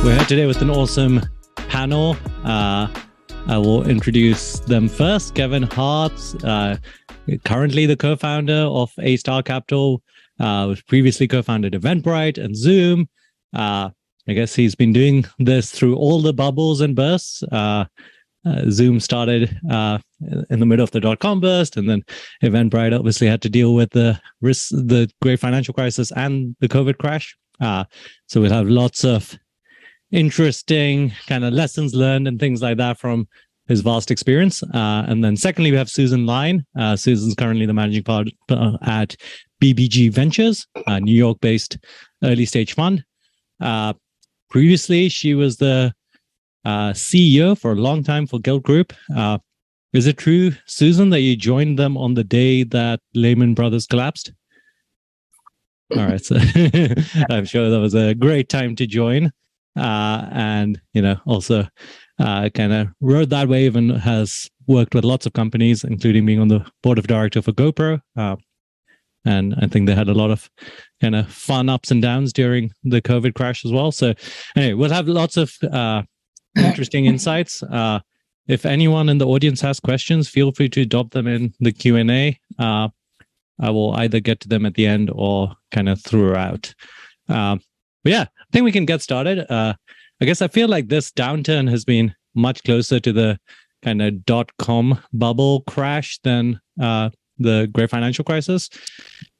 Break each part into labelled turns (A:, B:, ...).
A: We're here today with an awesome panel. I will introduce them first. Kevin Hartz, currently the co-founder of A-Star Capital, was previously co-founded Eventbrite and Zoom. I guess he's been doing this through all the bubbles and bursts. Zoom started in the middle of the dot-com burst, and then Eventbrite obviously had to deal with the great financial crisis and the COVID crash. So we'll have lots of interesting kind of lessons learned and things like that from his vast experience. And then secondly, we have Susan Lyne. Susan's currently the managing partner at BBG Ventures, a New York-based early stage fund. Previously, she was the CEO for a long time for Guild Group. Is it true, Susan, that you joined them on the day that Lehman Brothers collapsed? All right, so I'm sure that was a great time to join. And, also kind of rode that wave and has worked with lots of companies, including being on the board of director for GoPro. And I think they had a lot of kind of fun ups and downs during the COVID crash as well. So anyway, we'll have lots of interesting insights. If anyone in the audience has questions, feel free to drop them in the Q&A. I will either get to them at the end or kind of throughout. But yeah, I think we can get started. I guess I feel like this downturn has been much closer to the kind of dot-com bubble crash than the great financial crisis.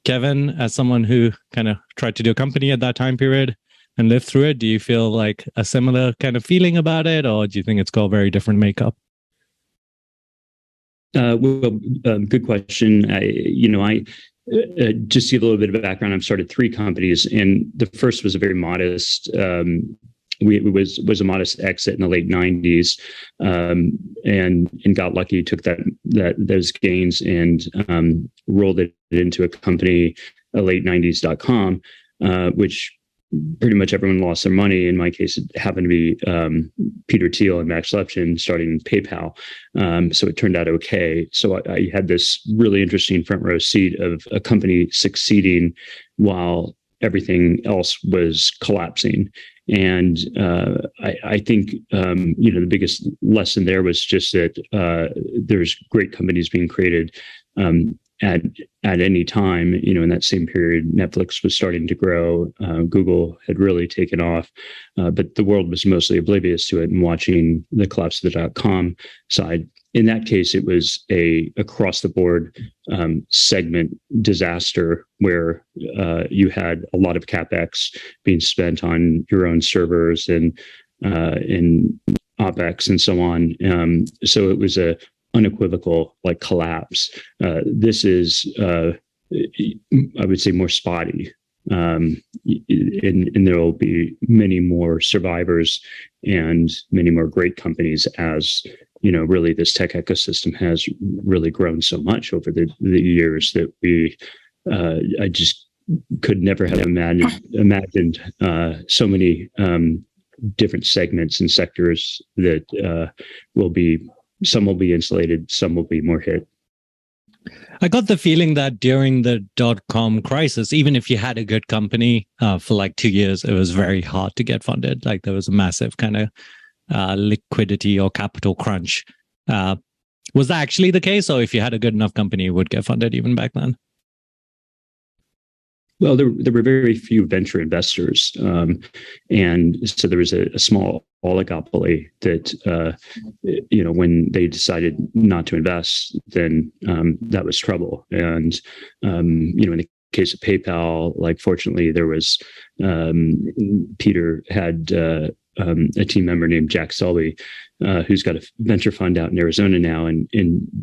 A: Kevin, as someone who kind of tried to do a company at that time period and lived through it, do you feel like a similar kind of feeling about it, or do you think it's got a very different makeup?
B: Good question. Just to give a little bit of background, I've started 3 companies, and the first was a very modest. Was a modest exit in the late 90s, and got lucky. Took those gains and rolled it into a company, a late 90s.com, which pretty much everyone lost their money. In my case, it happened to be Peter Thiel and Max Levchin starting PayPal. So it turned out okay. So I had this really interesting front row seat of a company succeeding while everything else was collapsing. And I think, the biggest lesson there was just that there's great companies being created at any time. In that same period, Netflix was starting to grow. Google had really taken off, but the world was mostly oblivious to it and watching the collapse of the dot-com side. In that case, it was a across-the-board segment disaster where you had a lot of CapEx being spent on your own servers and in OpEx and so on. So it was a unequivocal collapse. This is, I would say, more spotty. And there will be many more survivors and many more great companies as really this tech ecosystem has really grown so much over the years that I just could never have imagined so many different segments and sectors that some will be insulated, some will be more hit.
A: I got the feeling that during the dot-com crisis, even if you had a good company for like 2 years, it was very hard to get funded. Like there was a massive kind of liquidity or capital crunch. Was that actually the case? Or if you had a good enough company, you would get funded even back then?
B: Well, there were very few venture investors. And so there was a small oligopoly that, when they decided not to invest, then that was trouble. And, in the case of PayPal, fortunately, there was Peter had a team member named Jack Selby, who's got a venture fund out in Arizona now. And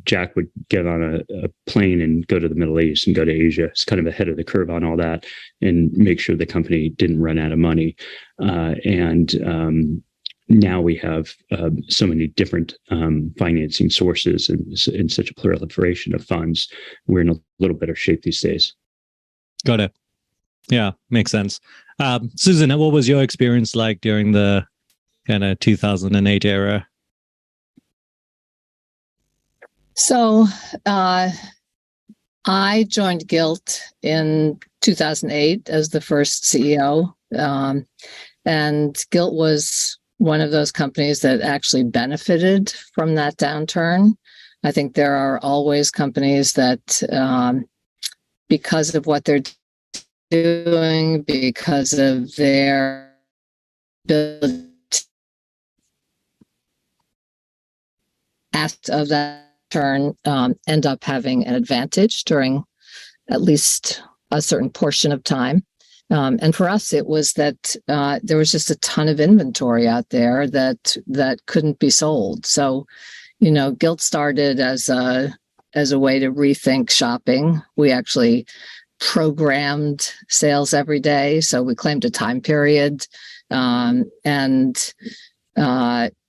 B: Jack would get on a plane and go to the Middle East and go to Asia. It's kind of ahead of the curve on all that and make sure the company didn't run out of money. Now we have so many different financing sources and such a proliferation of funds. We're in a little better shape these days.
A: Got it. Yeah, makes sense. Susan, what was your experience like during the kind of 2008 era?
C: So I joined Guild in 2008 as the first CEO. And Gilt was one of those companies that actually benefited from that downturn. I think there are always companies that, because of what they're doing, because of their ability of that turn, end up having an advantage during at least a certain portion of time. And for us, it was that there was just a ton of inventory out there that couldn't be sold. So, Gilt started as a way to rethink shopping. We actually programmed sales every day. So we claimed a time period, and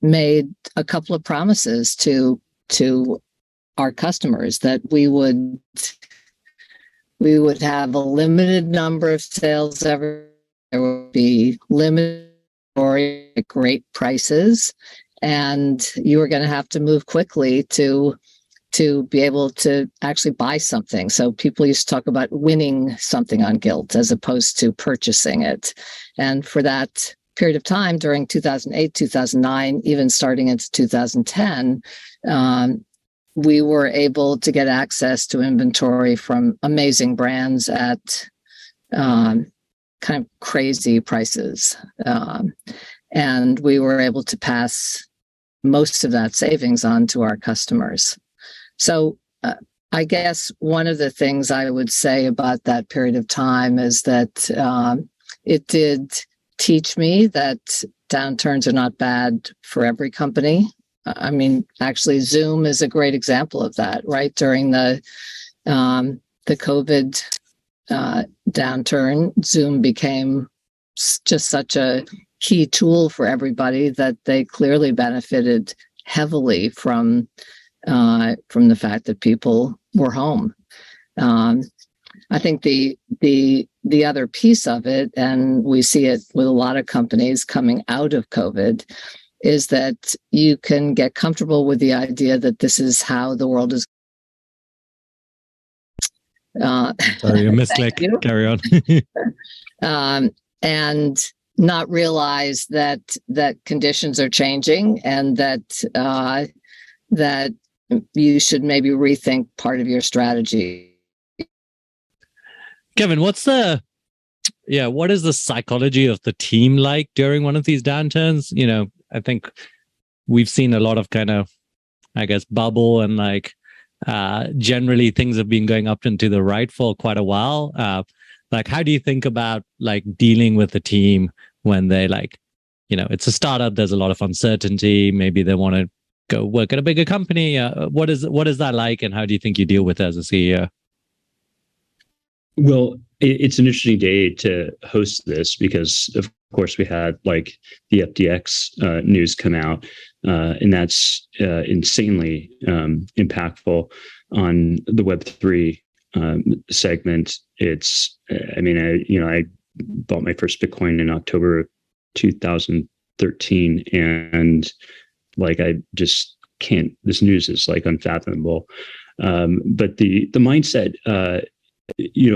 C: made a couple of promises to our customers that we would have a limited number of sales every. There would be limited or at great prices, and you were going to have to move quickly to be able to actually buy something. So people used to talk about winning something on Gilt as opposed to purchasing it. And for that period of time during 2008, 2009, even starting into 2010, we were able to get access to inventory from amazing brands at kind of crazy prices. And we were able to pass most of that savings on to our customers. So I guess one of the things I would say about that period of time is that it did teach me that downturns are not bad for every company. I mean, actually, Zoom is a great example of that, right? During the COVID downturn, Zoom became just such a key tool for everybody that they clearly benefited heavily from the fact that people were home. I think the other piece of it, and we see it with a lot of companies coming out of COVID, is that you can get comfortable with the idea that this is how the world is.
A: Sorry, a misclick. Carry on.
C: And not realize that conditions are changing, and that you should maybe rethink part of your strategy.
A: Kevin, what is the psychology of the team like during one of these downturns? I think we've seen a lot of kind of, I guess, bubble, and generally things have been going up and to the right for quite a while. How do you think about dealing with the team when they it's a startup, there's a lot of uncertainty, maybe they want to go work at a bigger company. What is that like, and how do you think you deal with it as a CEO?
B: Well, it's an interesting day to host this because, of course, we had the FTX news come out, and that's insanely impactful on the Web3 segment. It's, I bought my first Bitcoin in October of 2013, and I just can't. This news is unfathomable. But the mindset,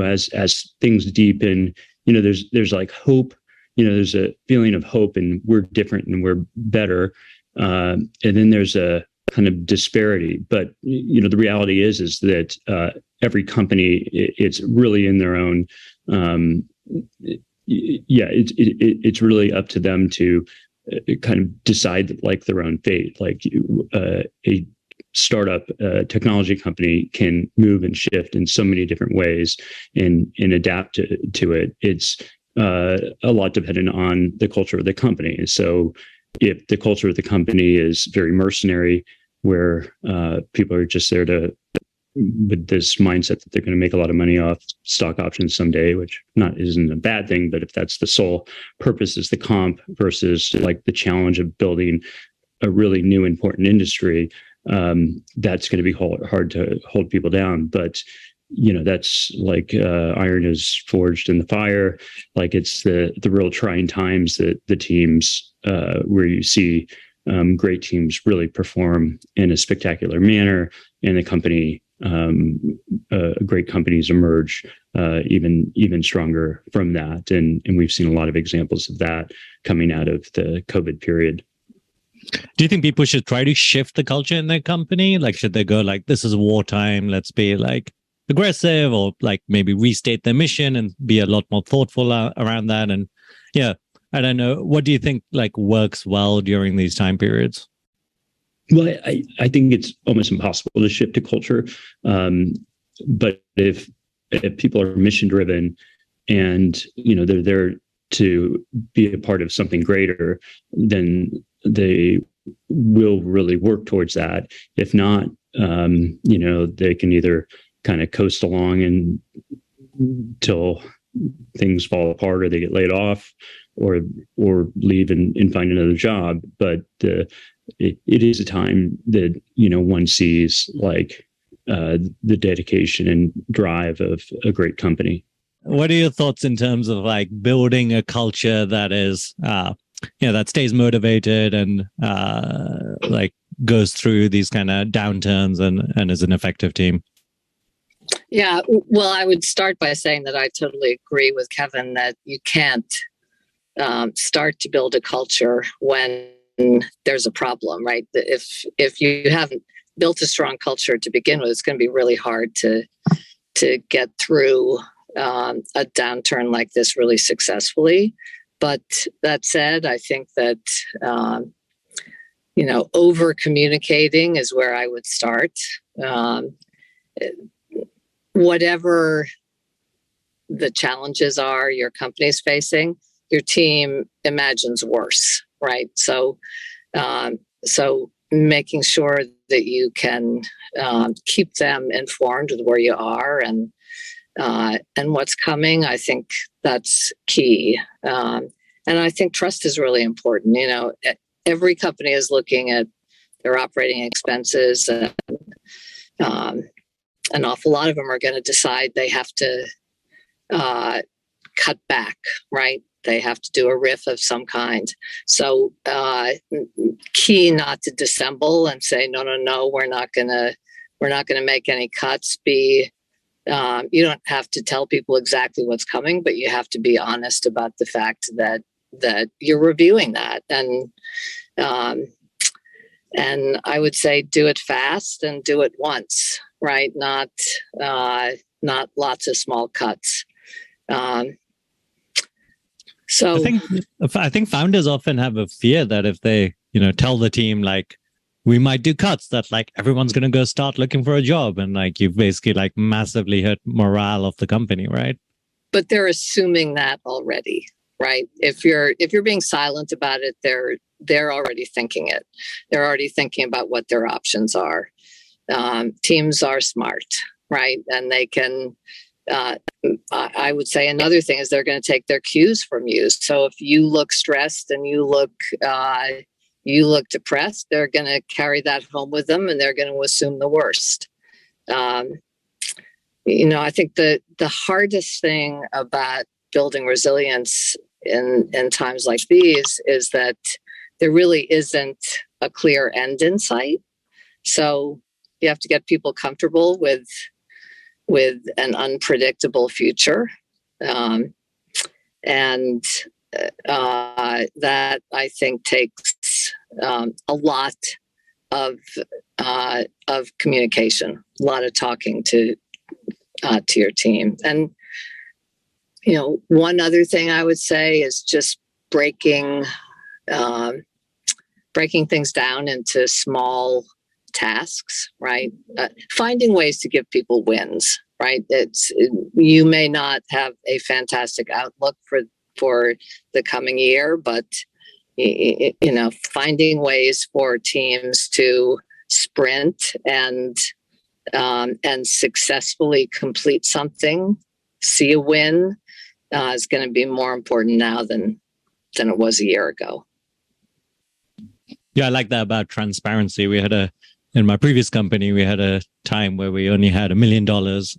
B: as things deepen, there's hope. There's a feeling of hope, and we're different and we're better. And then there's a kind of disparity. But the reality is that every company, it's really in their own. It's really up to them to kind of decide their own fate. A startup technology company can move and shift in so many different ways and adapt to it. It's a lot dependent on the culture of the company. And so if the culture of the company is very mercenary, where people are just there with this mindset that they're going to make a lot of money off stock options someday, which isn't a bad thing, but if that's the sole purpose is the comp versus the challenge of building a really new important industry, that's going to be hard to hold people down. But that's iron is forged in the fire. It's the real trying times that the teams where you see great teams really perform in a spectacular manner, and the company great companies emerge even stronger from that. And we've seen a lot of examples of that coming out of the COVID period.
A: Do you think people should try to shift the culture in their company? Like, should they go like, this is wartime, let's be like aggressive, or like maybe restate their mission and be a lot more thoughtful around that? And yeah, I don't know. What do you think like works well during these time periods?
B: Well, I think it's almost impossible to shift a culture. But if people are mission driven and, they're there to be a part of something greater, then they will really work towards that. If not, they can either kind of coast along until things fall apart or they get laid off or leave and find another job. But it is a time that, one sees like the dedication and drive of a great company.
A: What are your thoughts in terms of like building a culture that is, that stays motivated and like goes through these kind of downturns and is an effective team?
C: Yeah, well, I would start by saying that I totally agree with Kevin that you can't start to build a culture when there's a problem, right? If you haven't built a strong culture to begin with, it's going to be really hard to get through a downturn like this really successfully. But that said, I think that over communicating is where I would start. Whatever the challenges are your company is facing, your team imagines worse, right? So making sure that you can keep them informed with where you are and what's coming, I think that's key. And I think trust is really important. Every company is looking at their operating expenses, and an awful lot of them are going to decide they have to cut back, right? They have to do a RIF of some kind. So key not to dissemble and say, no, we're not going to make any cuts. You don't have to tell people exactly what's coming, but you have to be honest about the fact that you're reviewing that. And I would say do it fast and do it once, right? Not lots of small cuts. So
A: I think founders often have a fear that if they, tell the team like, we might do cuts, that like everyone's going to go start looking for a job, and like you've basically like massively hurt morale of the company, right?
C: But they're assuming that already, right? If you're being silent about it, they're already thinking it. They're already thinking about what their options are. Teams are smart, right? And they can. I would say another thing is they're going to take their cues from you. So if you look stressed and you look depressed, they're going to carry that home with them, and they're going to assume the worst. I think the hardest thing about building resilience in times like these is that there really isn't a clear end in sight. So you have to get people comfortable with an unpredictable future. And that I think takes a lot of communication, a lot of talking to your team. And, one other thing I would say is just breaking things down into small tasks, right? Finding ways to give people wins, right? You may not have a fantastic outlook for the coming year, but finding ways for teams to sprint and successfully complete something, see a win, is going to be more important now than it was a year ago.
A: Yeah, I like that about transparency. We had a in my previous company, we had a time where we only had $1 million,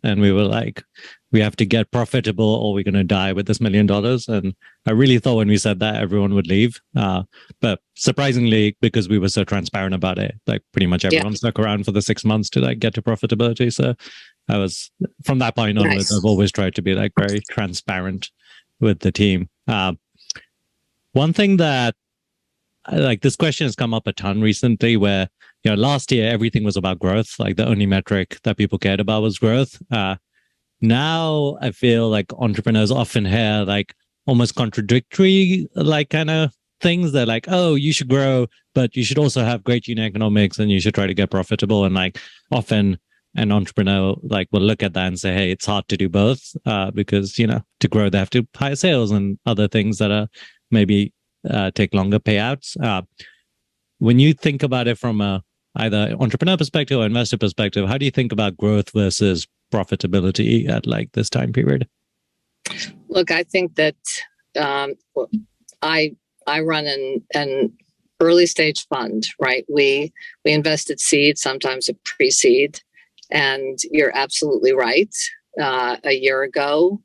A: and we were like, we have to get profitable or we're going to die with this $1 million. And I really thought when we said that, everyone would leave. But surprisingly, because we were so transparent about it, like pretty much everyone stuck around for the 6 months to like get to profitability. So I was, from that point onwards, I've always tried to be like very transparent with the team. One thing that, like, this question has come up a ton recently where, last year, everything was about growth. Like the only metric that people cared about was growth. Now I feel like entrepreneurs often hear like almost contradictory, like kind of things. They're like, oh, you should grow, but you should also have great unit economics and you should try to get profitable. And like often an entrepreneur like will look at that and say, hey, it's hard to do both because, to grow, they have to hire sales and other things that are maybe take longer payouts. When you think about it from a either entrepreneur perspective or investor perspective, how do you think about growth versus profitability at like this time period?
C: Look, I think that I run an early stage fund, right? We invested seed, sometimes a pre-seed, and you're absolutely right. A year ago,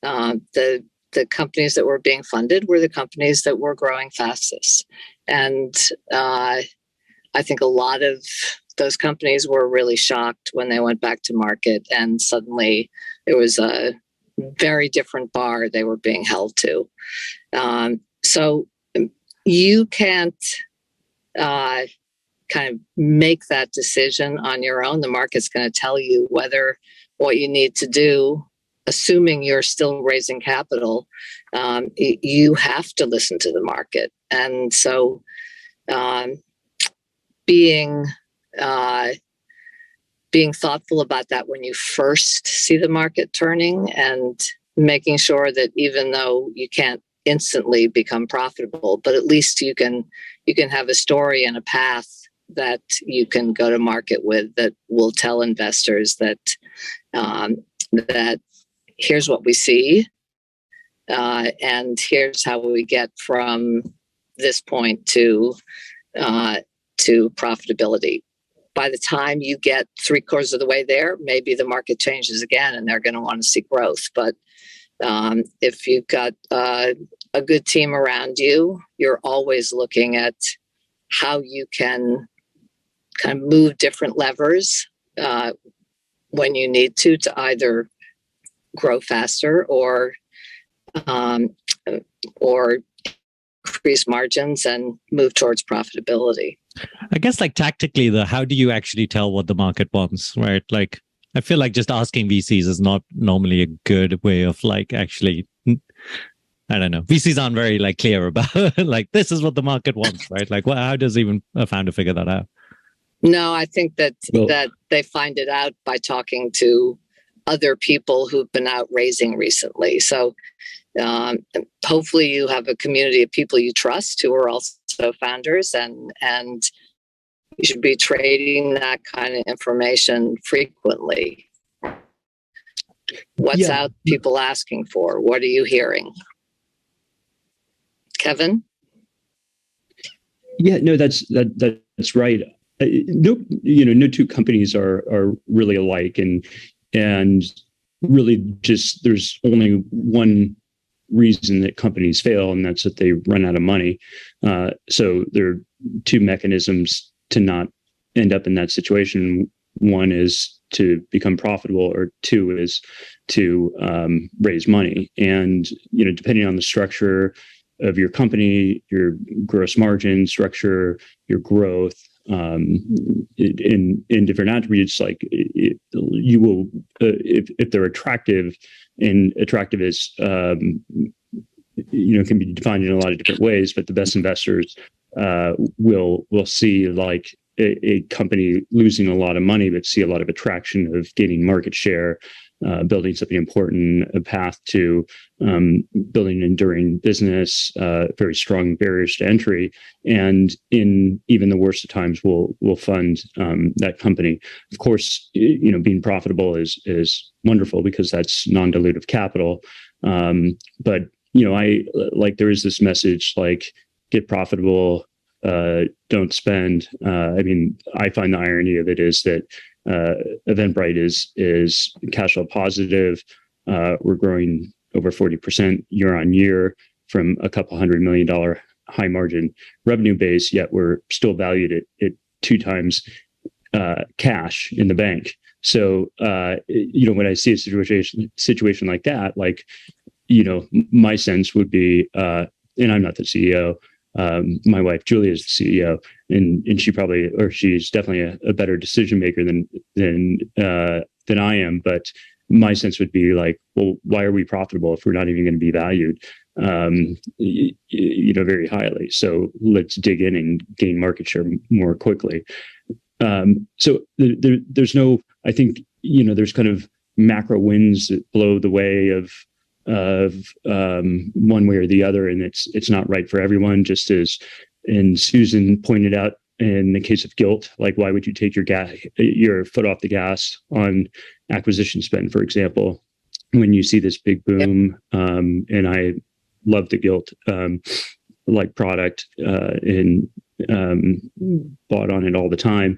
C: the companies that were being funded were the companies that were growing fastest, and I think a lot of those companies were really shocked when they went back to market, and suddenly there was a very different bar they were being held to. So you can't kind of make that decision on your own. The market's going to tell you whether what you need to do, assuming you're still raising capital, you have to listen to the market. And so being thoughtful about that when you first see the market turning, and making sure that even though you can't instantly become profitable, but at least you can have a story and a path that you can go to market with that will tell investors that that here's what we see, and here's how we get from this point to profitability. By the time you get 3/4 of the way there, maybe the market changes again and they're going to want to see growth. But if you've got a good team around you, you're always looking at how you can kind of move different levers when you need to either grow faster or increase margins and move towards profitability.
A: I guess like tactically, how do you actually tell what the market wants, right? Like, I feel like just asking VCs is not normally a good way of like actually, I don't know. VCs aren't very like clear about like, this is what the market wants, right? Like, how does even a founder figure that out?
C: No, I think that they find it out by talking to other people who've been out raising recently. So hopefully you have a community of people you trust who are also founders, and you should be trading that kind of information frequently. What's out people asking for? What are you hearing? Kevin?
B: Yeah, no, that's right. No two companies are really alike, and really just there's only one reason that companies fail, and that's that they run out of money. So there are two mechanisms to not end up in that situation. One is to become profitable, or two is to raise money. And depending on the structure of your company, your gross margin structure, your growth, in different attributes, like you will, if they're attractive, and attractive is can be defined in a lot of different ways, but the best investors will see like a company losing a lot of money, but see a lot of attraction of gaining market share, building something important, a path to building an enduring business, very strong barriers to entry, and in even the worst of times, will fund that company. Of course, being profitable is wonderful because that's non-dilutive capital. But I like there is this message like get profitable don't spend. I mean, I find the irony of it is that Eventbrite is cash flow positive. We're growing over 40% year on year from a couple $100 million high margin revenue base, yet we're still valued at 2 times cash in the bank. So, when I see a situation like that, like, my sense would be, and I'm not the CEO, my wife, Julia, is the CEO, and she's definitely a better decision maker than I am. But my sense would be like, well, why are we profitable if we're not even going to be valued, very highly? So let's dig in and gain market share more quickly. So there's no, I think, there's kind of macro winds that blow the way of one way or the other, and it's not right for everyone. Just as, and Susan pointed out, in the case of gilt, like, why would you take your foot off the gas on acquisition spend, for example, when you see this big boom? And I love the gilt like product and bought on it all the time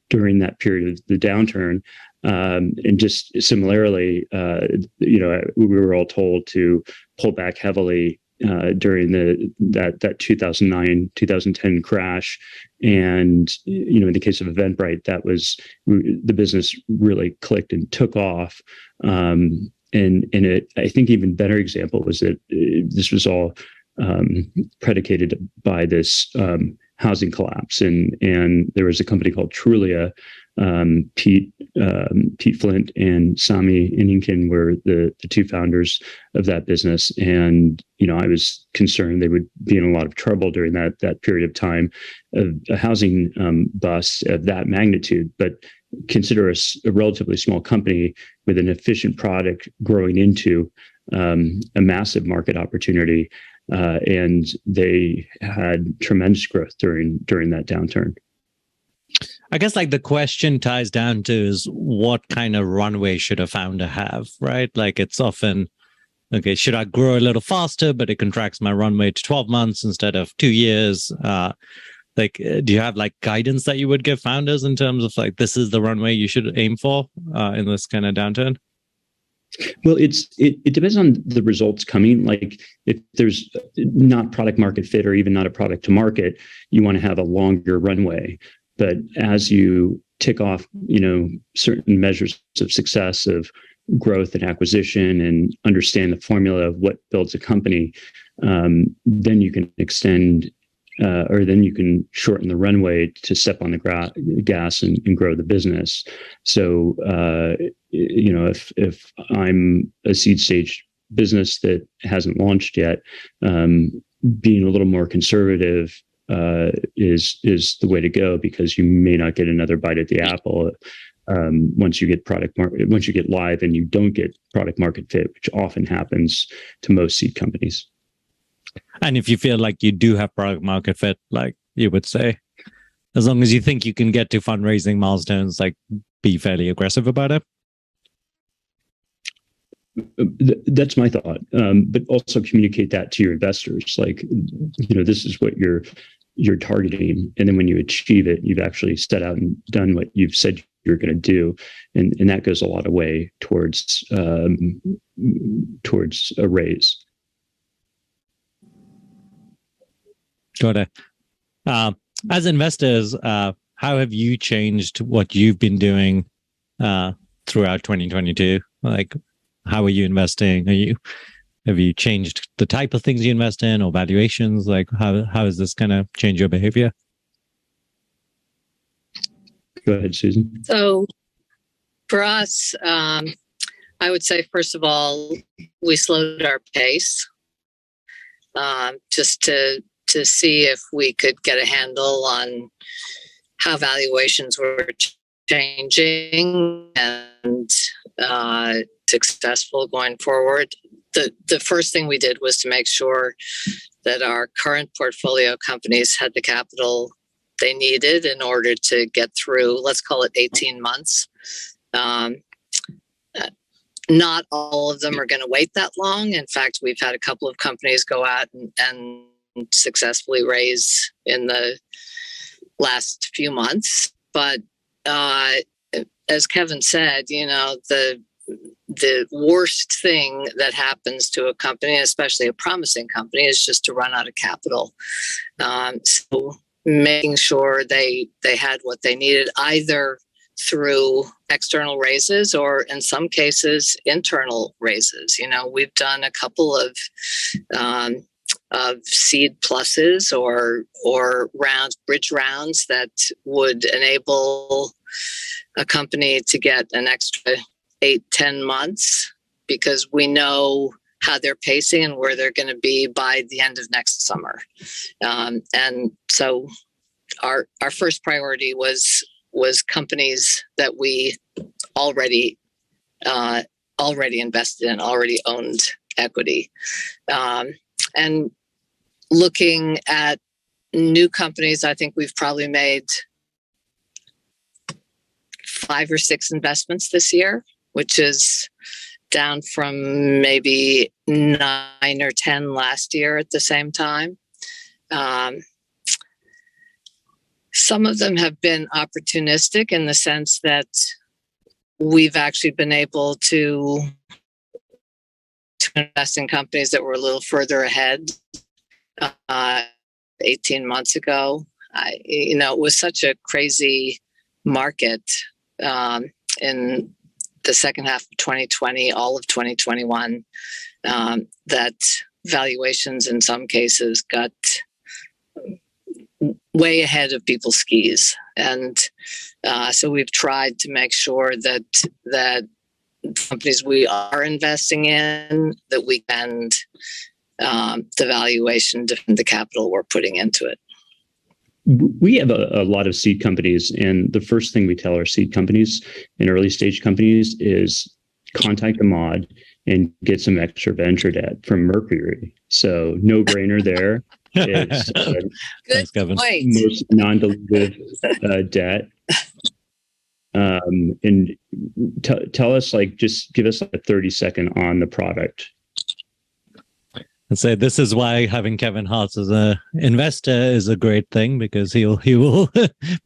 B: during that period of the downturn. And just similarly, we were all told to pull back heavily during that 2009, 2010 crash. And, in the case of Eventbrite, that was, the business really clicked and took off. And I think even better example was that this was all predicated by this housing collapse. And there was a company called Trulia. Pete Flint and Sami Innington were the 2 founders of that business. And, I was concerned they would be in a lot of trouble during that period of time of a housing bust of that magnitude. But consider us a relatively small company with an efficient product growing into a massive market opportunity. And they had tremendous growth during that downturn.
A: I guess like the question ties down to is what kind of runway should a founder have, right? Like, it's often, okay, should I grow a little faster, but it contracts my runway to 12 months instead of 2 years? Do you have like guidance that you would give founders in terms of like, this is the runway you should aim for in this kind of downturn?
B: Well, it depends on the results coming. Like, if there's not product market fit or even not a product to market, you want to have a longer runway. But as you tick off, certain measures of success of growth and acquisition and understand the formula of what builds a company, then you can extend or then you can shorten the runway to step on the gas and grow the business. So, if I'm a seed stage business that hasn't launched yet, being a little more conservative is the way to go, because you may not get another bite at the apple once you get live and you don't get product market fit, which often happens to most seed companies.
A: And if you feel like you do have product market fit, like you would say, as long as you think you can get to fundraising milestones, like, be fairly aggressive about it.
B: That's my thought. But also communicate that to your investors. Like, this is what you're targeting. And then when you achieve it, you've actually set out and done what you've said you're going to do. And that goes a lot of way towards a raise.
A: Got it. As investors, how have you changed what you've been doing throughout 2022? Like, how are you investing? Have you changed the type of things you invest in or valuations? Like, how is this going to change your behavior?
B: Go ahead, Susan.
C: So for us, I would say, first of all, we slowed our pace just to see if we could get a handle on how valuations were changing and successful going forward. The first thing we did was to make sure that our current portfolio companies had the capital they needed in order to get through, let's call it 18 months. Not all of them are going to wait that long. In fact, we've had a couple of companies go out and successfully raise in the last few months. But as Kevin said, the worst thing that happens to a company, especially a promising company, is just to run out of capital. So making sure they had what they needed, either through external raises or in some cases internal raises. We've done a couple of seed pluses or bridge rounds that would enable a company to get an extra 8-10 months, because we know how they're pacing and where they're going to be by the end of next summer. And so our first priority was companies that we already invested in, already owned equity. And looking at new companies, I think we've probably made 5 or 6 investments this year, which is down from maybe 9 or 10 last year at the same time. Some of them have been opportunistic in the sense that we've actually been able to invest in companies that were a little further ahead 18 months ago. It was such a crazy market in the second half of 2020, all of 2021, that valuations in some cases got way ahead of people's skis. And so we've tried to make sure that companies we are investing in, that we can the valuation, the capital we're putting into it.
B: We have a lot of seed companies, and the first thing we tell our seed companies and early stage companies is contact Immad and get some extra venture debt from Mercury. So no brainer there. It's
C: Good point.
B: Most non-dilutive debt. And tell us, just give us a 30-second on the product.
A: And say this is why having Kevin Hartz as an investor is a great thing, because he will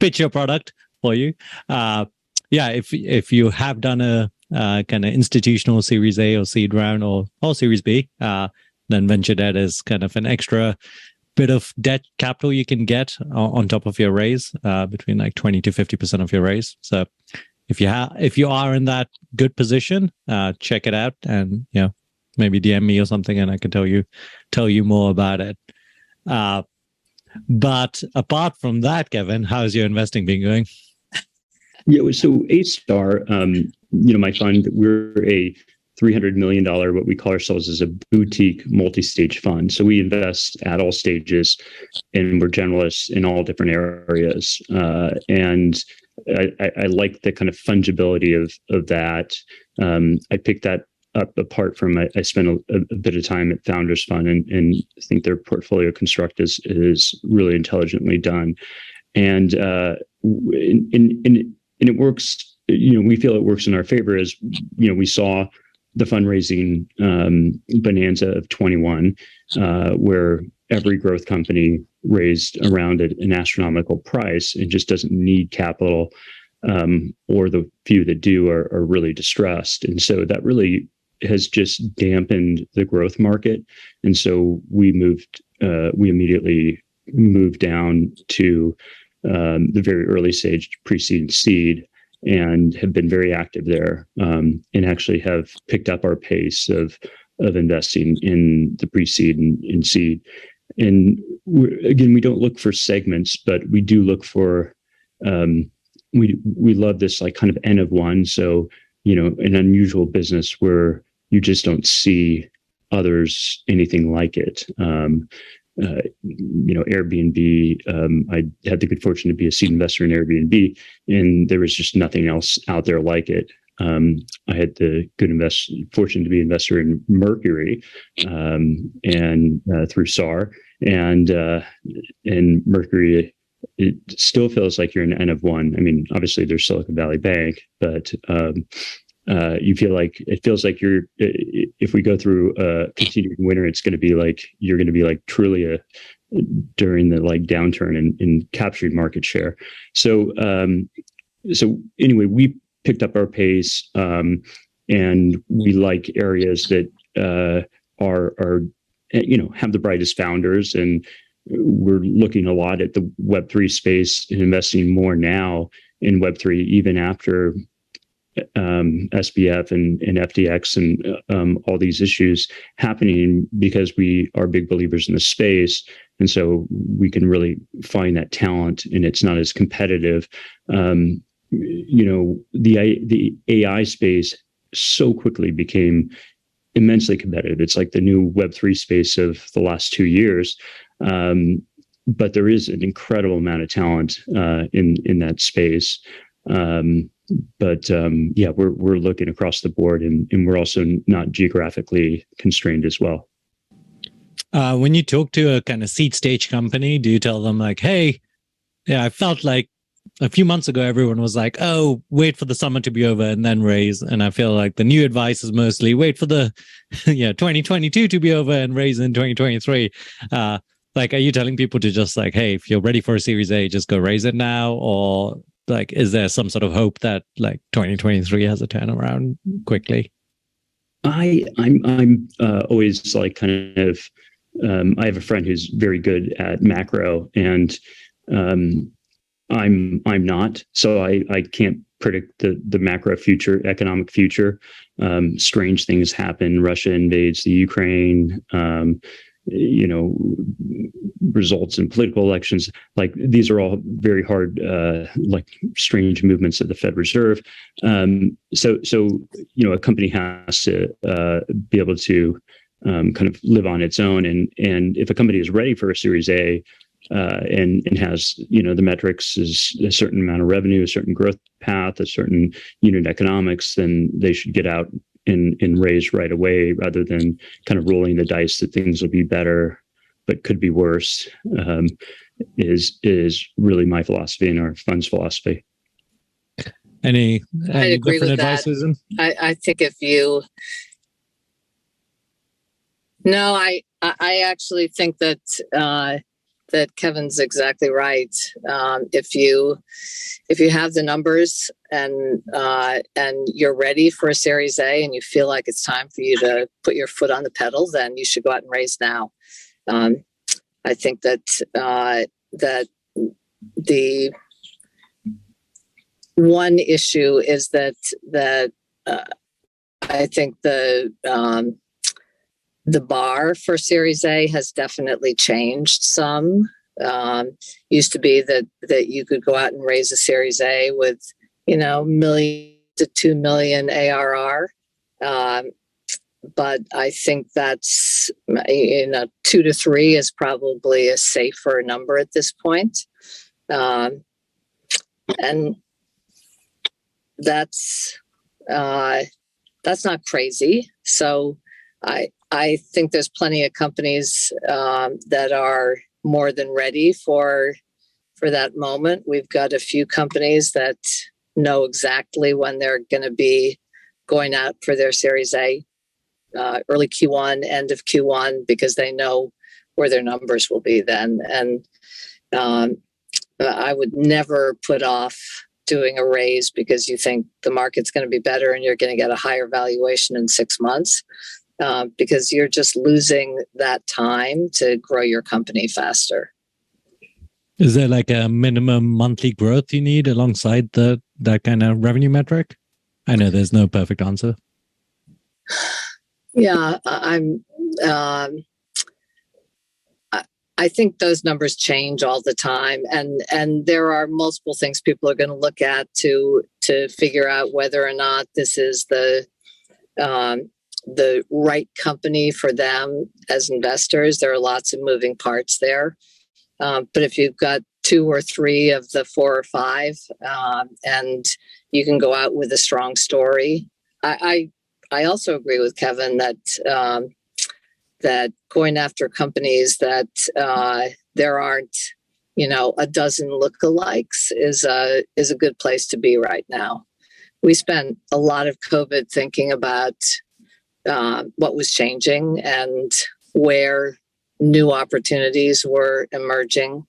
A: pitch your product for you. If you have done a kind of institutional Series A or seed round or Series B, then venture debt is kind of an extra bit of debt capital you can get on top of your raise, between 20 to 50% of your raise. So if you are in that good position, check it out, and maybe DM me or something, and I can tell you more about it. But apart from that, Kevin, how's your investing been going?
B: Yeah, so A-Star, my fund, we're a $300 million, what we call ourselves as a boutique multi-stage fund. So we invest at all stages, and we're generalists in all different areas. And I like the kind of fungibility of that. I picked that up apart from I spent a bit of time at Founders Fund, and I think their portfolio construct is really intelligently done, and it works. We feel it works in our favor, as we saw the fundraising bonanza of 21, where every growth company raised around an astronomical price and just doesn't need capital, or the few that do are really distressed, and so that really has just dampened the growth market. And so we immediately moved down to the very early stage pre-seed and seed, and have been very active there, and actually have picked up our pace of investing in the pre-seed and seed. And we don't look for segments, but we do look for, we love this kind of N of one. So, an unusual business where you just don't see others anything like it. Airbnb, I had the good fortune to be a seed investor in Airbnb, and there was just nothing else out there like it. I had the fortune to be an investor in Mercury, and through SAR, and Mercury, it still feels like you're an N of one. I mean, obviously there's Silicon Valley Bank, but you feel like it feels like if we go through a continuing winter, it's going to be like you're going to be like truly during the like downturn in capturing market share. So anyway, we picked up our pace, and we like areas that are have the brightest founders, and we're looking a lot at the Web3 space and investing more now in Web3, even after SBF and FTX and all these issues happening, because we are big believers in the space. And so we can really find that talent, and it's not as competitive. The AI space so quickly became immensely competitive. It's like the new Web3 space of the last 2 years. But there is an incredible amount of talent in that space. We're looking across the board, and we're also not geographically constrained as well.
A: When you talk to a kind of seed stage company, do you tell them like, hey, I felt like a few months ago, everyone was like, oh, wait for the summer to be over and then raise. And I feel like the new advice is mostly wait for the 2022 to be over and raise in 2023. Are you telling people to just like, hey, if you're ready for a Series A, just go raise it now? Or like, is there some sort of hope that like 2023 has a turnaround quickly?
B: I'm always like kind of, I have a friend who's very good at macro, and I'm not, so I can't predict the macro future, economic future. Strange things happen. Russia invades the Ukraine. Results in political elections. Like these are all very hard, like strange movements of the Fed Reserve. So a company has to be able to kind of live on its own. And if a company is ready for a Series A, and has, the metrics is a certain amount of revenue, a certain growth path, a certain unit economics, then they should get out and raise right away, rather than kind of rolling the dice that things will be better but could be worse. Is really my philosophy and our fund's philosophy.
C: I agree with
A: advice,
C: that.
A: Susan?
C: I think I actually think that that Kevin's exactly right. If you have the numbers and you're ready for a Series A, and you feel like it's time for you to put your foot on the pedal, then you should go out and raise now. I think that that the one issue is that I think the bar for Series A has definitely changed some. Used to be that you could go out and raise a Series A with, $1 million to $2 million ARR. But I think that's 2 to 3 is probably a safer number at this point. And that's not crazy. So I think there's plenty of companies that are more than ready for that moment. We've got a few companies that know exactly when they're going to be going out for their Series A, early Q1, end of Q1, because they know where their numbers will be then. And I would never put off doing a raise because you think the market's going to be better and you're going to get a higher valuation in 6 months. Because you're just losing that time to grow your company faster.
A: Is there like a minimum monthly growth you need alongside that kind of revenue metric? I know there's no perfect answer.
C: Yeah, I think those numbers change all the time, and there are multiple things people are going to look at to figure out whether or not this is the right company for them as investors. There are lots of moving parts there. But if you've got 2 or 3 of the 4 or 5, and you can go out with a strong story, I also agree with Kevin that that going after companies that there aren't, a dozen lookalikes is a good place to be right now. we spent a lot of COVID thinking about what was changing and where new opportunities were emerging.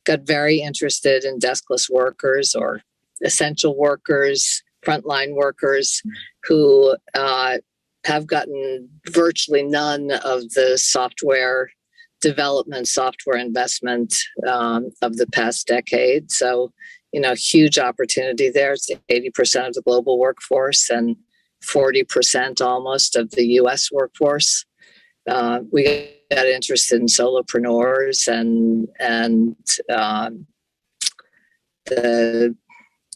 C: Got very interested in deskless workers or essential workers, frontline workers who have gotten virtually none of the software development, software investment of the past decade. So, huge opportunity there. It's 80% of the global workforce and 40% almost of the US workforce. We got interested in solopreneurs and the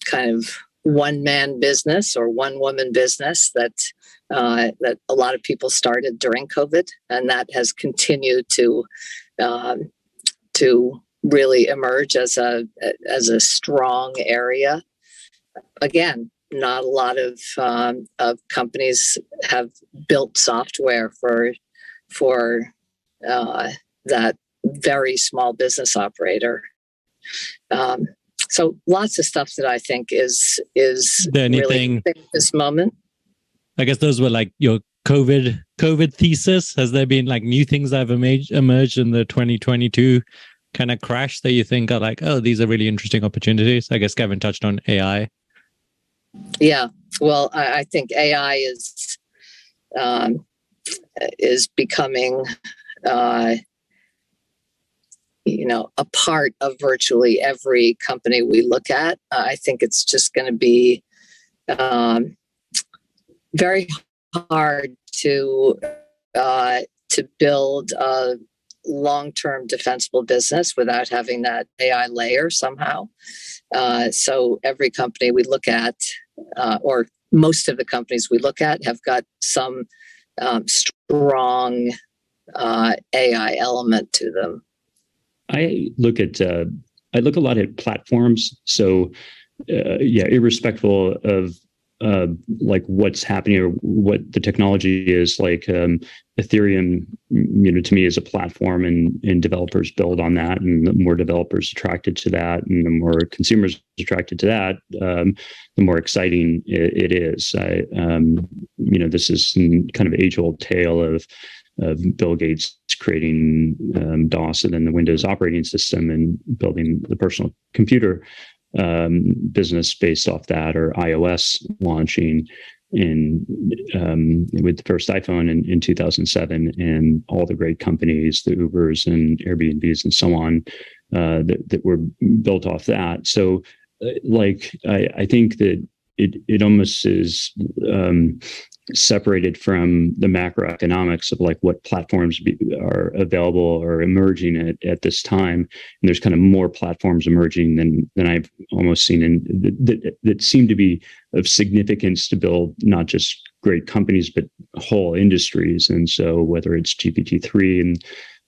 C: kind of one-man business or one-woman business that a lot of people started during COVID, and that has continued to really emerge as a strong area. Again, not a lot of companies have built software for that very small business operator. So lots of stuff that I think is really at this moment.
A: I guess those were like your COVID thesis. Has there been like new things that have emerged in the 2022 kind of crash that you think are like, oh, these are really interesting opportunities? I guess Kevin touched on AI.
C: Yeah, well, I think AI is becoming a part of virtually every company we look at. I think it's just going to be very hard to build a long-term defensible business without having that AI layer somehow. So every company we look at, or most of the companies we look at, have got some strong AI element to them.
B: I look a lot at platforms. So irrespective of like what's happening or what the technology is, like Ethereum, to me is a platform, and developers build on that, and the more developers attracted to that, and the more consumers attracted to that, the more exciting it is. This is kind of age-old tale of Bill Gates creating DOS and then the Windows operating system and building the personal computer business based off that, or iOS launching with the first iPhone in 2007, and all the great companies, the Ubers and Airbnbs and so on, that were built off that. So I think that it almost is separated from the macroeconomics of like what platforms are available or emerging at this time. And there's kind of more platforms emerging than I've almost seen, and that seem to be of significance to build not just great companies, but whole industries. And so whether it's GPT-3 and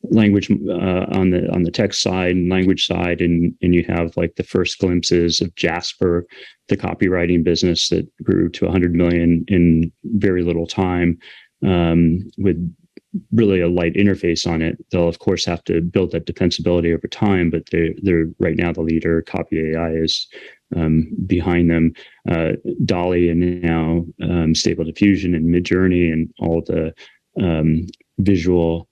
B: language on the text side and language side, and you have like the first glimpses of Jasper, the copywriting business that grew to 100 million in very little time, with really a light interface on it. They'll of course have to build that defensibility over time, but they're right now the leader. Copy AI is behind them. DALL-E and now Stable Diffusion and Midjourney and all the visual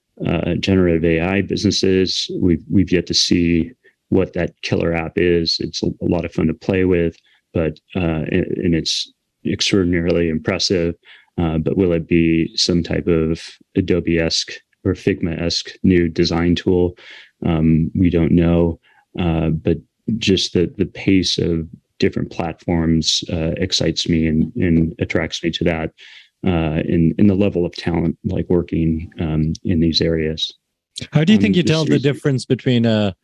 B: generative AI businesses. We've yet to see what that killer app is. It's a lot of fun to play with, but and it's extraordinarily impressive. But will it be some type of Adobe-esque or Figma-esque new design tool? We don't know. But just the pace of different platforms excites me and attracts me to that. In the level of talent like working in these areas.
A: How do you think you tell the difference between a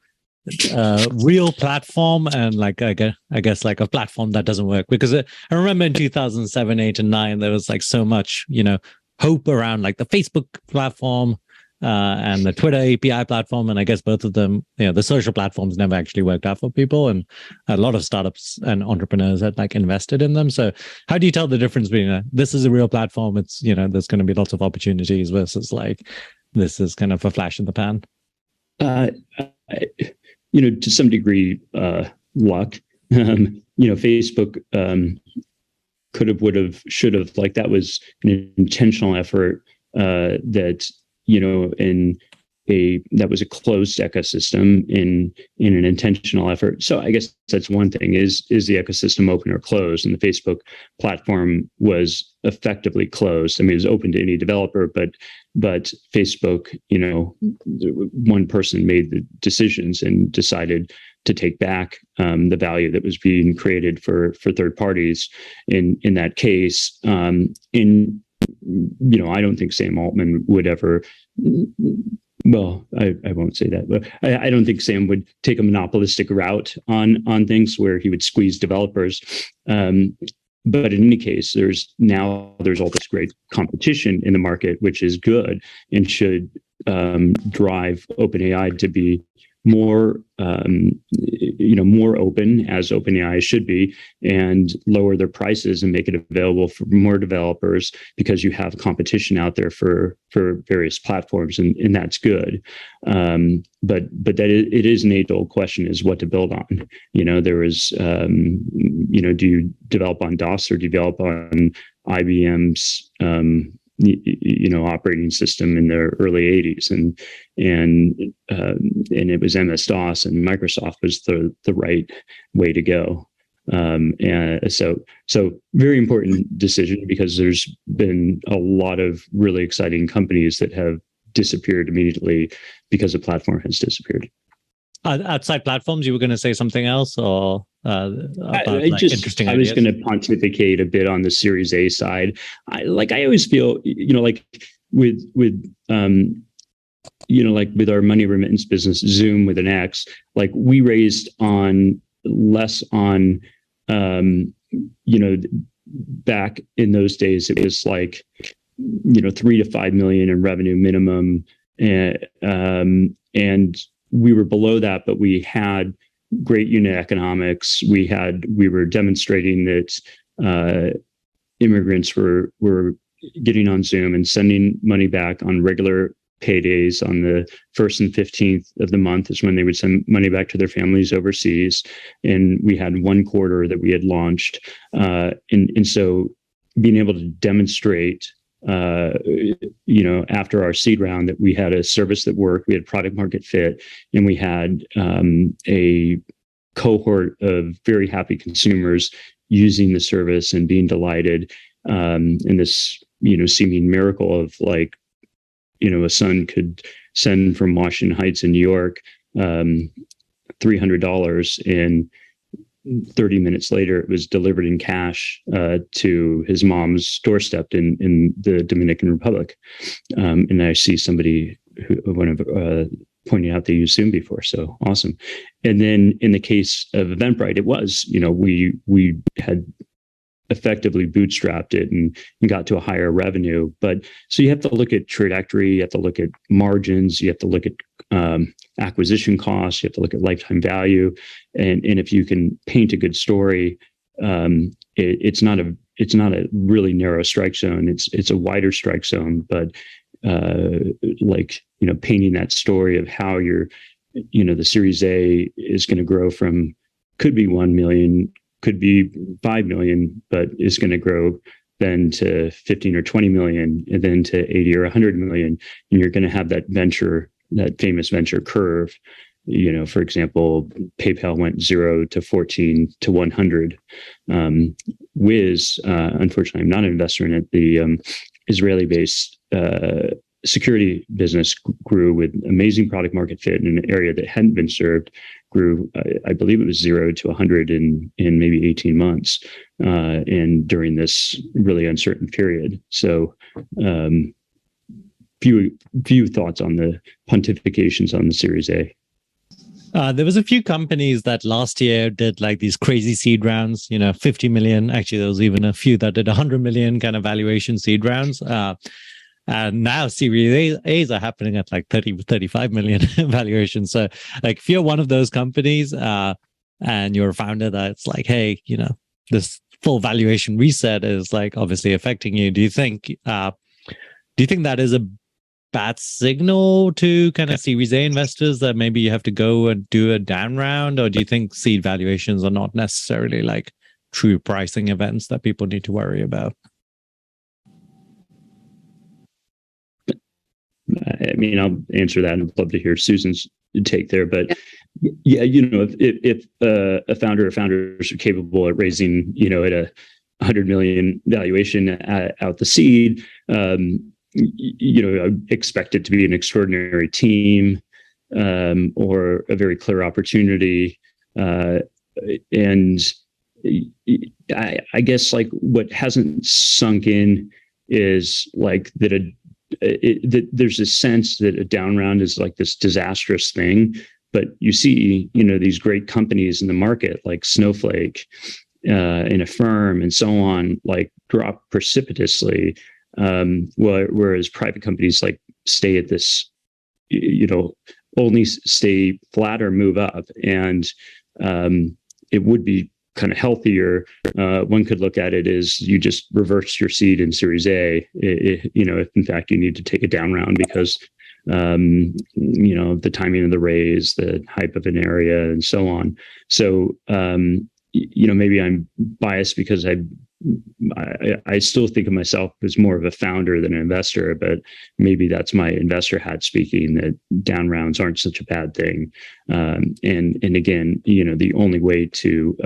A: real platform and like I guess like a platform that doesn't work? Because I remember in 2007, 8, and 9 there was like so much hope around like the Facebook platform and the Twitter API platform, and I guess both of them, the social platforms never actually worked out for people, and a lot of startups and entrepreneurs had like invested in them. So how do you tell the difference between this is a real platform, it's there's going to be lots of opportunities, versus like this is kind of a flash in the pan?
B: To some degree, luck. Facebook could have, would have, should have. Like that was an intentional effort that, you know, that was a closed ecosystem in an intentional effort. So I guess that's one thing: is the ecosystem open or closed? And the Facebook platform was effectively closed. I mean, it was open to any developer, but Facebook, you know, one person made the decisions and decided to take back the value that was being created for third parties. In that case, you know, I don't think Sam Altman would ever. Well, I won't say that, but I don't think Sam would take a monopolistic route on things where he would squeeze developers. But in any case, there's all this great competition in the market, which is good and should drive OpenAI to be more, more open, as OpenAI should be, and lower their prices and make it available for more developers, because you have competition out there for various platforms, and that's good. But that it is an age-old question: is what to build on. You know, there is, do you develop on DOS or develop on IBM's operating system in the early 80s, and it was MS-DOS, and Microsoft was the right way to go. And so very important decision, because there's been a lot of really exciting companies that have disappeared immediately because the platform has disappeared.
A: Outside platforms, you were going to say something else, or about interesting
B: ideas? I was going to pontificate a bit on the Series A side. I always feel, like with our money remittance business, Zoom with an X, like we raised less on, back in those days, it was like, 3 to 5 million in revenue minimum, and we were below that, but we had great unit economics. We were demonstrating that immigrants were getting on Zoom and sending money back on regular paydays. On the 1st and 15th of the month is when they would send money back to their families overseas. And we had one quarter that we had launched. And so being able to demonstrate, after our seed round, that we had a service that worked, we had product market fit, and we had a cohort of very happy consumers using the service and being delighted. And this, seeming miracle of like, a son could send from Washington Heights in New York, $300, and 30 minutes later, it was delivered in cash to his mom's doorstep in the Dominican Republic. And I see somebody pointing out they used Zoom before. So awesome. And then in the case of Eventbrite, it was, we had effectively bootstrapped it and got to a higher revenue. But so you have to look at trajectory, you have to look at margins, you have to look at acquisition costs, you have to look at lifetime value, and if you can paint a good story, it's not a really narrow strike zone. It's a wider strike zone, but painting that story of how the Series A is going to grow from, could be 1 million, could be 5 million, but is going to grow then to 15 or 20 million, and then to 80 or 100 million. And you're going to have that famous venture curve. For example, PayPal went 0 to 14 to 100. Wiz, unfortunately, I'm not an investor in it. The Israeli-based security business grew with amazing product market fit in an area that hadn't been served. Grew, I believe it was 0 to 100 in maybe 18 months, and during this really uncertain period. So, few thoughts on the pontifications on the Series A.
A: There was a few companies that last year did like these crazy seed rounds, 50 million. Actually, there was even a few that did 100 million kind of valuation seed rounds. And now Series A's are happening at like 30, 35 million valuation. So like if you're one of those companies and you're a founder that's like, hey, this full valuation reset is like obviously affecting you. Do you think that is a bad signal to kind of Series A investors that maybe you have to go and do a down round? Or do you think seed valuations are not necessarily like true pricing events that people need to worry about?
B: I mean, I'll answer that, and I'd love to hear Susan's take there. But yeah, if a founder or founders are capable at raising, at a 100 million valuation out the seed, I expect it to be an extraordinary team, or a very clear opportunity. And I guess like what hasn't sunk in is like that there's a sense that a down round is like this disastrous thing, but you see, these great companies in the market like Snowflake, in Affirm and so on, like drop precipitously, whereas private companies like stay at this, only stay flat or move up. And it would be kind of healthier. One could look at it as you just reverse your seed in Series A, if in fact you need to take a down round because, the timing of the raise, the hype of an area, and so on. So, maybe I'm biased because I still think of myself as more of a founder than an investor, but maybe that's my investor hat speaking, that down rounds aren't such a bad thing. And again, the only way to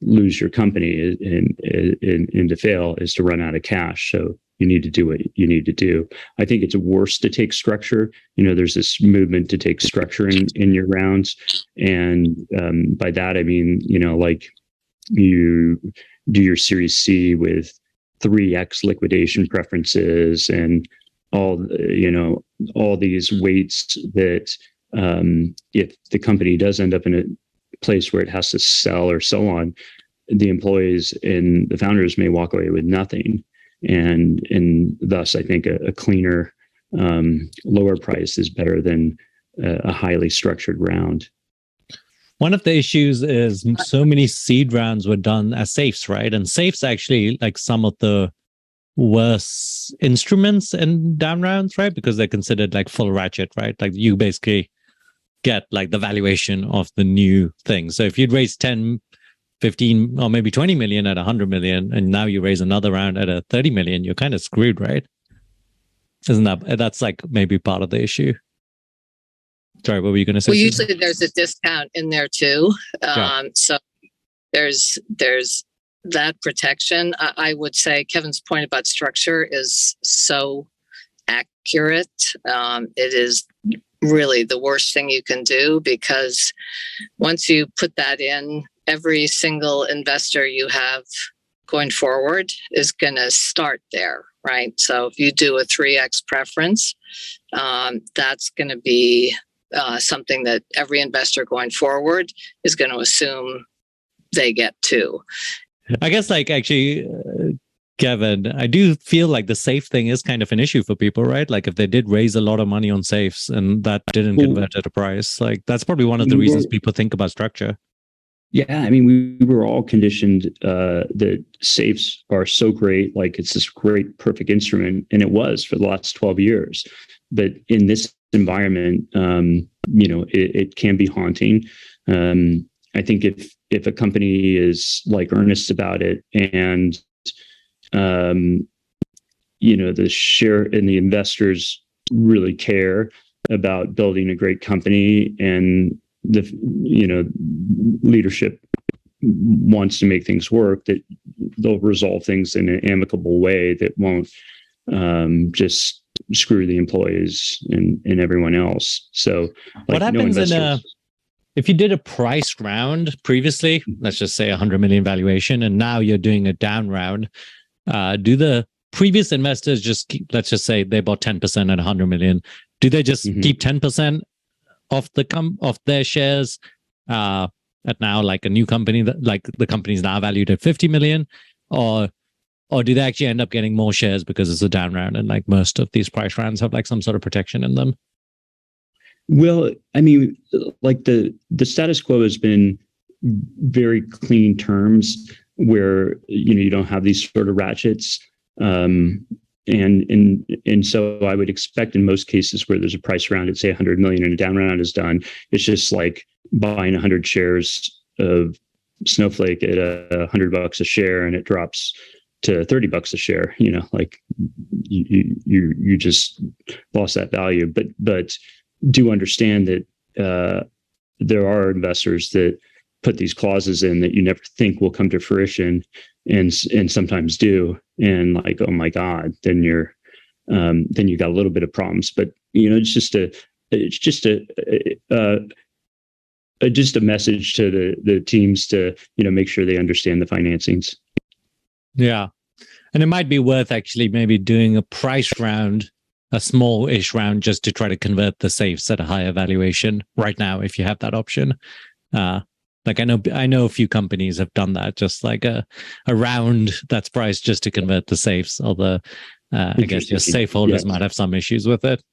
B: lose your company and to fail is to run out of cash. So you need to do what you need to do. I think it's worse to take structure. There's this movement to take structure in your rounds. And by that, I mean, like you do your Series C with 3x liquidation preferences and all these weights that if the company does end up in a place where it has to sell or so on, the employees and the founders may walk away with nothing. And thus, I think a cleaner, lower price is better than a highly structured round.
A: One of the issues is so many seed rounds were done as safes, right? And safes actually like some of the worst instruments in down rounds, right? Because they're considered like full ratchet, right? Like you basically get like the valuation of the new thing. So if you'd raise 10, 15, or maybe 20 million at 100 million, and now you raise another round at a 30 million, you're kind of screwed, right? That's like maybe part of the issue. Sorry, what were you going to say?
C: Well, usually there's a discount in there too. So there's that protection. I would say Kevin's point about structure is so accurate. It is really the worst thing you can do, because once you put that in, every single investor you have going forward is going to start there, right? So if you do a 3x preference, that's going to be something that every investor going forward is going to assume they get too.
A: I guess like actually, Kevin, I do feel like the safe thing is kind of an issue for people, right? Like if they did raise a lot of money on safes and that didn't convert at a price, like that's probably one of the reasons people think about structure.
B: Yeah, I mean, we were all conditioned that safes are so great, like it's this great, perfect instrument, and it was for the last 12 years. But in this environment, it can be haunting. I think if a company is like earnest about it, and the share and the investors really care about building a great company, and the leadership wants to make things work, that they'll resolve things in an amicable way that won't just screw the employees and everyone else. So
A: what happens if you did a priced round previously, let's just say 100 million valuation, and now you're doing a down round, do the previous investors let's just say they bought 10% at 100 million, do they just keep 10% of their shares at now like a new company that like the company's now valued at 50 million, or do they actually end up getting more shares because it's a down round and like most of these price rounds have like some sort of protection in them?
B: Well, I mean, like the status quo has been very clean terms where you don't have these sort of ratchets. And so I would expect in most cases where there's a price round at say 100 million and a down round is done, it's just like buying 100 shares of Snowflake at $100 a share and it drops to $30 a share, like you just lost that value. But do understand that there are investors that put these clauses in that you never think will come to fruition, and sometimes do, and like, oh my God, then you got a little bit of problems. But it's just a message to the teams to make sure they understand the financings.
A: Yeah, and it might be worth actually maybe doing a price round, a small-ish round, just to try to convert the safes at a higher valuation right now, if you have that option. Like I know a few companies have done that, just like a round that's priced just to convert the safes. Although I guess your safe holders might have some issues with it.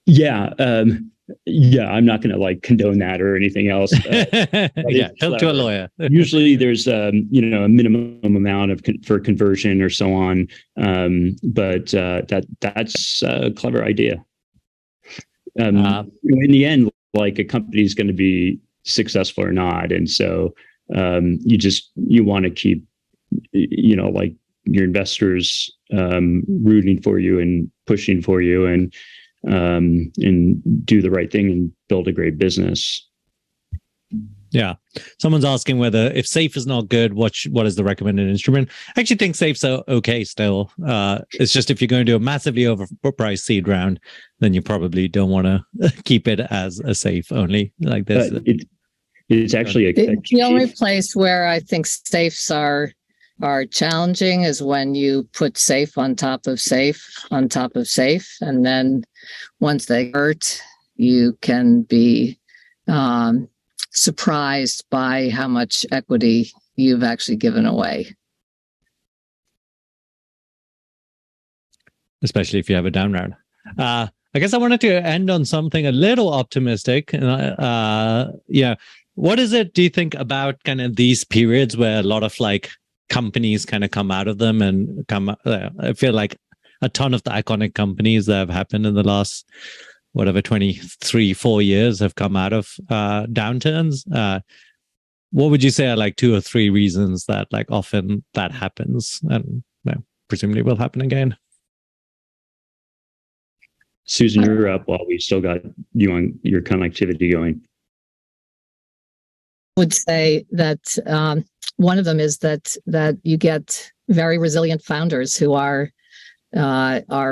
B: Yeah, I'm not going to like condone that or anything else.
A: Yeah, talk to a lawyer.
B: Usually, there's a minimum amount for conversion or so on, but that's a clever idea. In the end, like a company is going to be successful or not, and so you want to keep like your investors rooting for you and pushing for you, and do the right thing and build a great business.
A: Yeah. Someone's asking whether if safe is not good, what is the recommended instrument? I actually think safes are okay still. It's just if you're going to do a massively overpriced seed round, then you probably don't want to keep it as a safe only. Like this.
B: It's actually
C: the only place where I think safes are challenging is when you put safe on top of safe on top of safe, and then once they hurt, you can be surprised by how much equity you've actually given away.
A: Especially if you have a down round. I guess I wanted to end on something a little optimistic. What is it, do you think, about kind of these periods where a lot of like companies kind of come out of them and I feel like a ton of the iconic companies that have happened in the last 4 years have come out of downturns. What would you say are like 2 or 3 reasons that like often that happens and presumably will happen again?
B: Susan, you're up while we still got you on your connectivity going.
C: Would say that one of them is that you get very resilient founders who are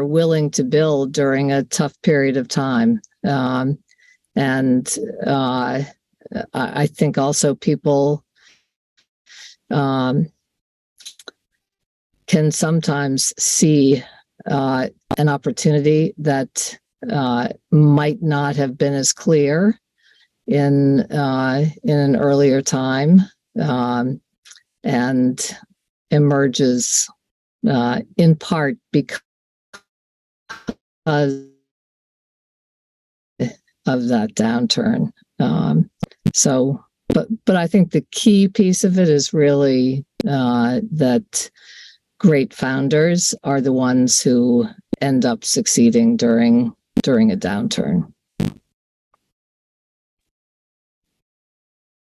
C: willing to build during a tough period of time, and I think also people can sometimes see an opportunity that might not have been as clear in an earlier time, and emerges in part because of that downturn. But I think the key piece of it is really that great founders are the ones who end up succeeding during a downturn.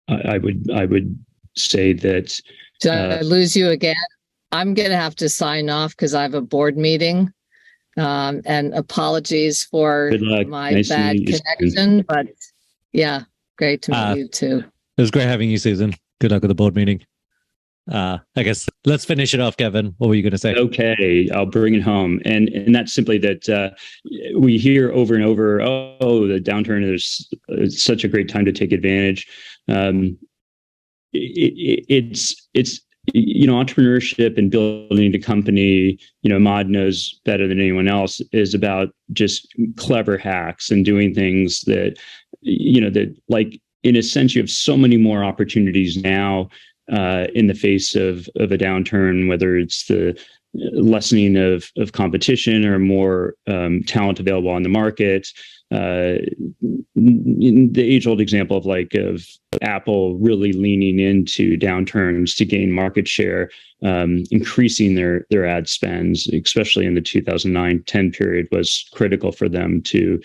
B: I would say that.
C: Did I lose you again? I'm going to have to sign off because I have a board meeting. And apologies for my bad connection. But yeah, great to meet you too.
A: It was great having you, Susan. Good luck with the board meeting. I guess let's finish it off, Kevin. What were you going to say?
B: Okay, I'll bring it home. And that's simply that we hear over and over, oh, the downturn is such a great time to take advantage. It's entrepreneurship and building a company, Immad knows better than anyone else, is about just clever hacks and doing things that, that like, in a sense, you have so many more opportunities now in the face of a downturn, whether it's the lessening of competition or more talent available on the market. The age-old example of Apple really leaning into downturns to gain market share, increasing their ad spends, especially in the 2009-10 period, was critical for them to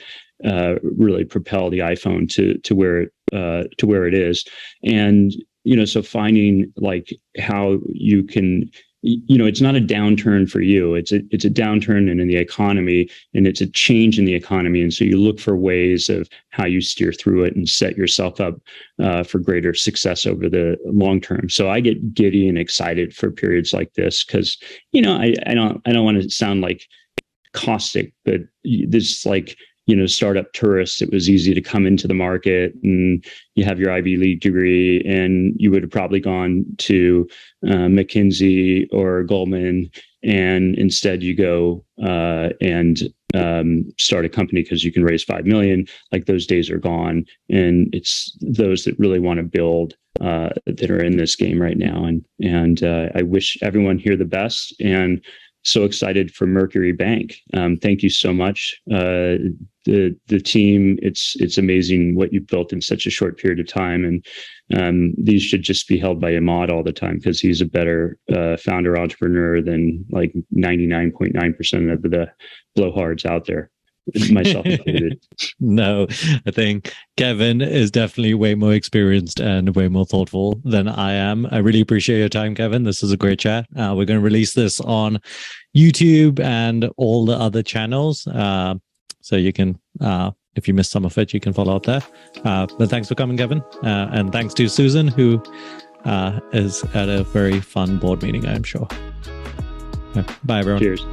B: really propel the iPhone to where it is. And so finding like how you can, it's not a downturn for you. It's a downturn in the economy, and it's a change in the economy. And so you look for ways of how you steer through it and set yourself up for greater success over the long term. So I get giddy and excited for periods like this because, I don't want to sound like caustic, but this like, startup tourists, it was easy to come into the market and you have your Ivy League degree and you would have probably gone to McKinsey or Goldman, and instead you go and start a company because you can raise 5 million. Like those days are gone, and it's those that really want to build that are in this game right now. And I wish everyone here the best, and so excited for Mercury Bank. Thank you so much. The team, it's amazing what you've built in such a short period of time. And these should just be held by Immad all the time, because he's a better founder entrepreneur than like 99.9% of the blowhards out there, myself included.
A: No, I think Kevin is definitely way more experienced and way more thoughtful than I am. I really appreciate your time, Kevin. This is a great chat. We're going to release this on YouTube and all the other channels. So you can, if you missed some of it, you can follow up there. But thanks for coming, Kevin. And thanks to Susan, who is at a very fun board meeting, I'm sure. Bye, everyone.
B: Cheers.